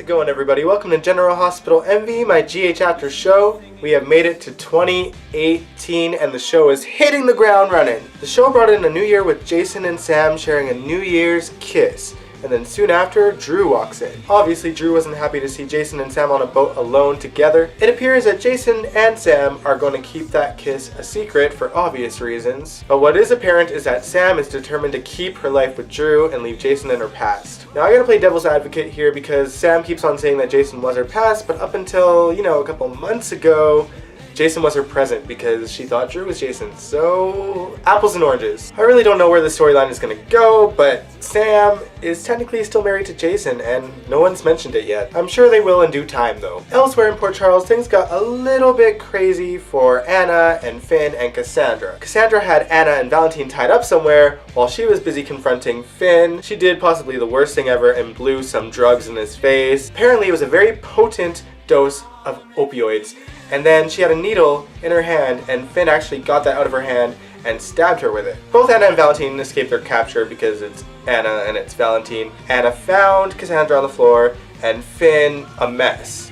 it going, everybody? Welcome to General Hospital MV, my GH After show. We have made it to 2018 and the show is hitting the ground running. The show brought in a new year with Jason and Sam sharing a New Year's kiss. And then soon after, Drew walks in. Obviously, Drew wasn't happy to see Jason and Sam on a boat alone together. It appears that Jason and Sam are going to keep that kiss a secret for obvious reasons. But what is apparent is that Sam is determined to keep her life with Drew and leave Jason in her past. Now, I gotta play devil's advocate here because Sam keeps on saying that Jason was her past, but up until, a couple months ago, Jason was her present because she thought Drew was Jason. So, apples and oranges. I really don't know where the storyline is going to go, but Sam is technically still married to Jason and no one's mentioned it yet. I'm sure they will in due time though. Elsewhere in Port Charles, things got a little bit crazy for Anna and Finn and Cassandra. Cassandra had Anna and Valentine tied up somewhere while she was busy confronting Finn. She did possibly the worst thing ever and blew some drugs in his face. Apparently it was a very potent dose of opioids. And then she had a needle in her hand, and Finn actually got that out of her hand and stabbed her with it. Both Anna and Valentine escaped their capture because it's Anna and it's Valentine. Anna found Cassandra on the floor, and Finn a mess.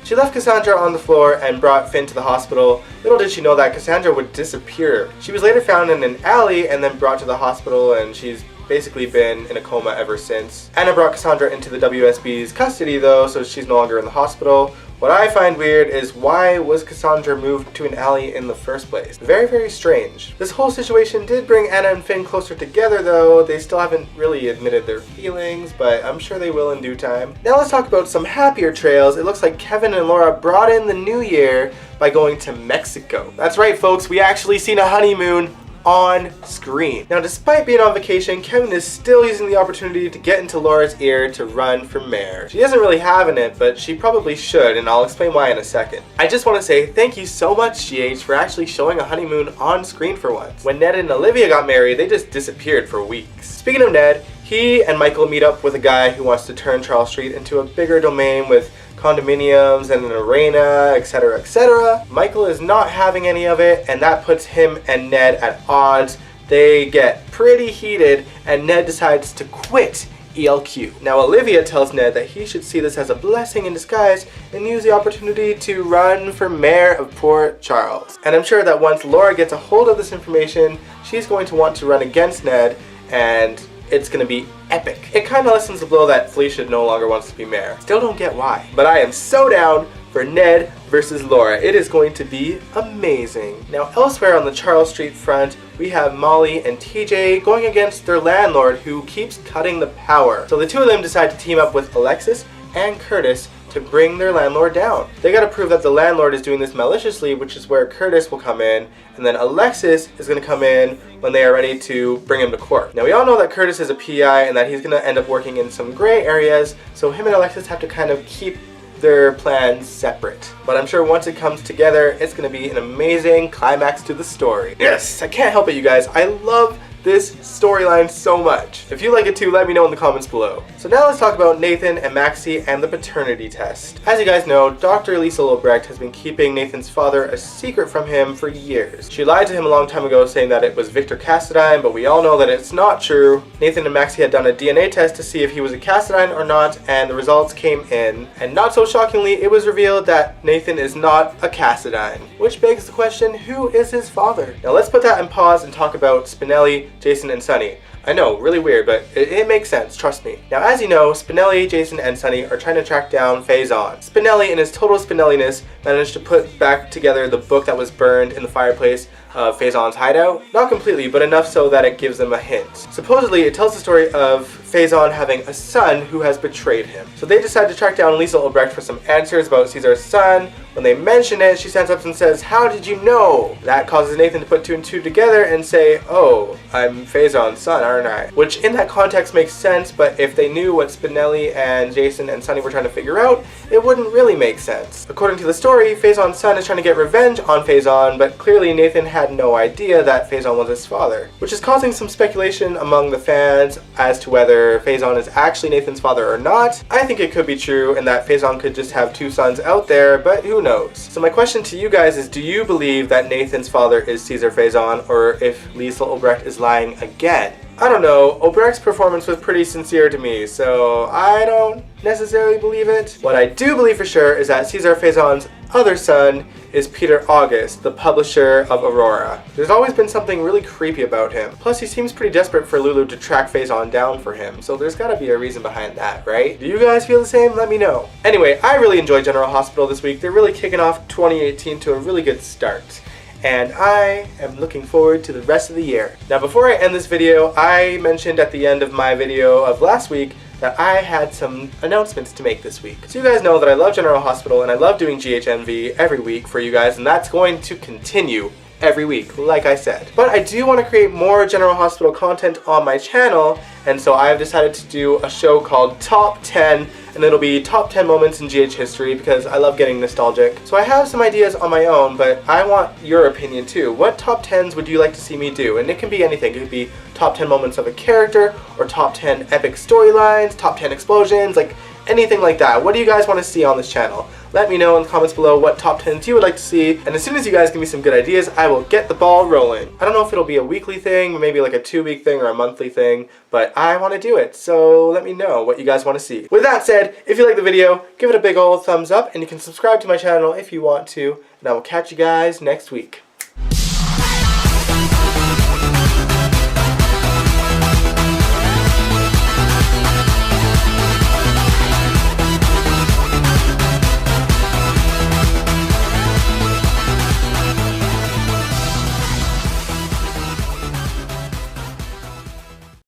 She left Cassandra on the floor and brought Finn to the hospital. Little did she know that Cassandra would disappear. She was later found in an alley and then brought to the hospital, and she's basically been in a coma ever since. Anna brought Cassandra into the WSB's custody though, so she's no longer in the hospital. What I find weird is why was Cassandra moved to an alley in the first place? Very, very strange. This whole situation did bring Anna and Finn closer together though. They still haven't really admitted their feelings, but I'm sure they will in due time. Now let's talk about some happier trails. It looks like Kevin and Laura brought in the new year by going to Mexico. That's right, folks, we actually seen a honeymoon on screen. Now, despite being on vacation, Kevin is still using the opportunity to get into Laura's ear to run for mayor. She isn't really having it, but she probably should, and I'll explain why in a second. I just want to say thank you so much, GH, for actually showing a honeymoon on screen for once. When Ned and Olivia got married, they just disappeared for weeks. Speaking of Ned, he and Michael meet up with a guy who wants to turn Charles Street into a bigger domain with condominiums and an arena, etc., etc. Michael is not having any of it, and that puts him and Ned at odds. They get pretty heated, and Ned decides to quit ELQ. Now, Olivia tells Ned that he should see this as a blessing in disguise and use the opportunity to run for mayor of Port Charles. And I'm sure that once Laura gets a hold of this information, she's going to want to run against Ned, and it's gonna be epic. It kind of lessens the blow that Felicia no longer wants to be mayor. Still don't get why. But I am so down for Ned versus Laura. It is going to be amazing. Now, elsewhere on the Charles Street front, we have Molly and TJ going against their landlord who keeps cutting the power. So the two of them decide to team up with Alexis and Curtis to bring their landlord down. They gotta prove that the landlord is doing this maliciously, which is where Curtis will come in, and then Alexis is gonna come in when they are ready to bring him to court. Now, we all know that Curtis is a PI and that he's gonna end up working in some gray areas, so him and Alexis have to kind of keep their plans separate. But I'm sure once it comes together, it's gonna be an amazing climax to the story. Yes, I can't help it, you guys. I love this storyline so much. If you like it too, let me know in the comments below. So now let's talk about Nathan and Maxie and the paternity test. As you guys know, Dr. Lisa Lobrecht has been keeping Nathan's father a secret from him for years. She lied to him a long time ago saying that it was Victor Cassadine, but we all know that it's not true. Nathan and Maxie had done a DNA test to see if he was a Cassadine or not, and the results came in. And not so shockingly, it was revealed that Nathan is not a Cassadine. Which begs the question, who is his father? Now let's put that in pause and talk about Spinelli, Jason, and Sonny. I know, really weird, but it makes sense, trust me. Now, as you know, Spinelli, Jason, and Sonny are trying to track down Faison. Spinelli, in his total Spinelli-ness, managed to put back together the book that was burned in the fireplace of Faison's hideout. Not completely, but enough so that it gives them a hint. Supposedly, it tells the story of Faison having a son who has betrayed him. So they decide to track down Lisa Ulbrecht for some answers about Caesar's son. When they mention it, she stands up and says, "How did you know?" That causes Nathan to put two and two together and say, "Oh, I'm Faison's son, aren't I?" Which in that context makes sense, but if they knew what Spinelli and Jason and Sonny were trying to figure out, it wouldn't really make sense. According to the story, Faison's son is trying to get revenge on Faison, but clearly Nathan had no idea that Faison was his father, which is causing some speculation among the fans as to whether Faison is actually Nathan's father or not. I think it could be true and that Faison could just have two sons out there, but who knows? So my question to you guys is, do you believe that Nathan's father is Caesar Faison, or if Lisa Ulbrecht is lying again? I don't know, Obrecht's performance was pretty sincere to me, so I don't necessarily believe it. What I do believe for sure is that Cesar Faison's other son is Peter August, the publisher of Aurora. There's always been something really creepy about him. Plus, he seems pretty desperate for Lulu to track Faison down for him, so there's gotta be a reason behind that, right? Do you guys feel the same? Let me know. Anyway, I really enjoyed General Hospital this week. They're really kicking off 2018 to a really good start. And I am looking forward to the rest of the year. Now, before I end this video, I mentioned at the end of my video of last week that I had some announcements to make this week. So you guys know that I love General Hospital and I love doing GHNV every week for you guys, and that's going to continue every week, like I said. But I do want to create more General Hospital content on my channel, and so I have decided to do a show called Top 10, and it'll be top 10 moments in GH history because I love getting nostalgic. So I have some ideas on my own, but I want your opinion too. What top 10s would you like to see me do? And it can be anything. It could be top 10 moments of a character, or top 10 epic storylines, top 10 explosions, like anything like that. What do you guys want to see on this channel? Let me know in the comments below what top 10s you would like to see, and as soon as you guys give me some good ideas, I will get the ball rolling. I don't know if it'll be a weekly thing, maybe like a 2-week thing or a monthly thing, but I want to do it, so let me know what you guys want to see. With that said, if you like the video, give it a big old thumbs up, and you can subscribe to my channel if you want to, and I will catch you guys next week.